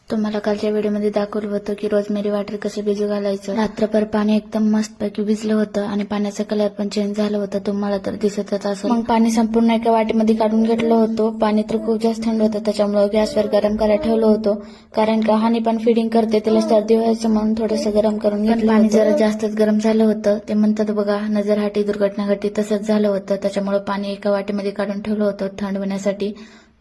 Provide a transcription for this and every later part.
तुम्हाला कालच्या व्हिडिओमध्ये दाखवलं होतं की रोजमेरी वॉटर कसं भिजू घालायचं। रात्रभर पाणी एकदम मस्तपैकी भिजलं होतं आणि पाण्याचा कलर पण चेंज झालं होतं, तुम्हाला तर दिसतच असेल। मग पाणी संपूर्ण एका वाटीमध्ये काढून घेतलं होतं। पाणी तर खूप जास्त थंड होतं, त्याच्यामुळे गॅसवर गरम करायला ठेवलं होतं, कारण का हानी पण फिडिंग करते, तिला सर्दी व्हायचं म्हणून थोडंसं गरम करून घेतलं। पाणी जरा जास्तच गरम झालं होतं, ते म्हणतात बघा नजर हाटी दुर्घटना घटी, तसंच झालं होतं। त्याच्यामुळे पाणी एका वाटीमध्ये काढून ठेवलं होतं थंड होण्यासाठी।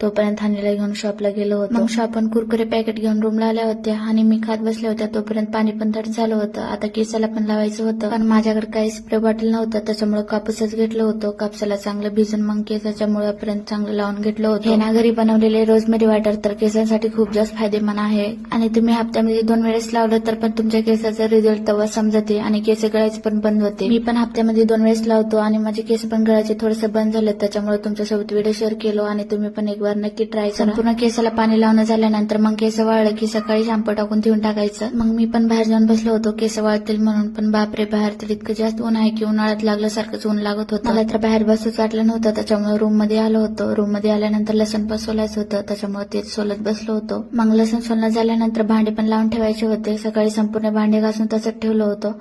तोपर्यंत हानीला घेऊन शॉपला गेलो होतो। मग शॉपन कुरकुरे पॅकेट घेऊन रूमला आल्या होत्या आणि मी खात बसल्या होत्या, तोपर्यंत पाणी पण थंड झालं होतं। आता केसाला पण लावायचं होतं, पण माझ्याकडे काही स्प्रे बॉटल नव्हतं, त्याच्यामुळे कापूसच घेतलं होतं। कापसाला चांगलं भिजून मग केसाच्या मुळापर्यंत चांगलं लावून घेतलं होतं। हे ना घरी बनवलेले रोजमेरी वॉटर तर केसांसाठी खूप जास्त फायदेमंद आहे आणि तुम्ही हप्त्यामध्ये 2 वेळेस लावलं तर पण तुमच्या केसाचा रिझल्ट तेव्हा समजते आणि केस गळायचे पण बंद होते। मी पण हप्त्यामध्ये 2 वेळेस लावतो आणि माझे केस पण गळायचे थोडेसे बंद झाले, त्याच्यामुळे तुमच्यासोबत व्हिडिओ शेअर केलो आणि तुम्ही पण एक बार नक्की ट्राय करा। संपूर्ण केसाला पाणी लावणं झाल्यानंतर मग केस वाळलं की सकाळी शॅम्पू टाकून ठेवून टाकायचं। मग मी पण बाहेर जाऊन बसलो होतो केस वाळतील म्हणून, पण बापरे बाहेर तर इतकं जास्त ऊन आहे की उन्हाळ्यात लागल्यासारखंच ऊन लागत होतं। मला तर बाहेर बसूच वाटलं नव्हतं, त्याच्यामुळे रूम मध्ये आलो होतो। रूम मध्ये आल्यानंतर लसूण पण सोलायचं होतं, त्याच्यामुळे तेच सोलत बसलो होतो। मग लसूण सोलणं झाल्यानंतर भांडे पण लावून ठेवायचे होते। सकाळी संपूर्ण भांडे घासून तसंच ठेवलं होतं,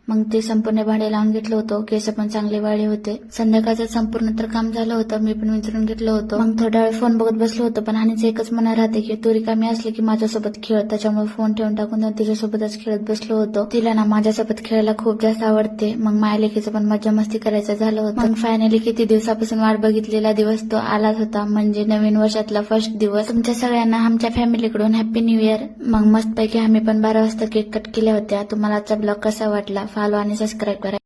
मग ते संपूर्ण भांडे लावून घेतलं होतं। केस पण चांगले वाळले होते। संध्याकाळचं संपूर्ण तर काम झालं होतं, मी पण विचारून घेतलं होतं। मग थोडा वेळ फोन बघत बसलो होतो, पण हानीचं एकच म्हणणं राहते की तू रिकामी असली की माझ्यासोबत खेळ, त्याच्यामुळे फोन ठेवून टाकून तिच्यासोबतच खेळत बसलो होतो। तिला ना माझ्यासोबत खेळायला खूप जास्त आवडते, मग माया लेकीचं पण मज्जा मस्ती करायचं झालं होतं। मग फायनली किती दिवसापासून वाट बघितलेला दिवस तो आलाच होता, म्हणजे नवीन वर्षातला फर्स्ट दिवस। तुमच्या सगळ्यांना आमच्या फॅमिलीकडून हॅपी न्यू इयर। मग मस्तपैकी आम्ही पण 12 वाजता केक कट केल्या होत्या। तुम्हाला आजचा ब्लॉग कसा वाटला, फॉलो आणि सबस्क्राईब करा।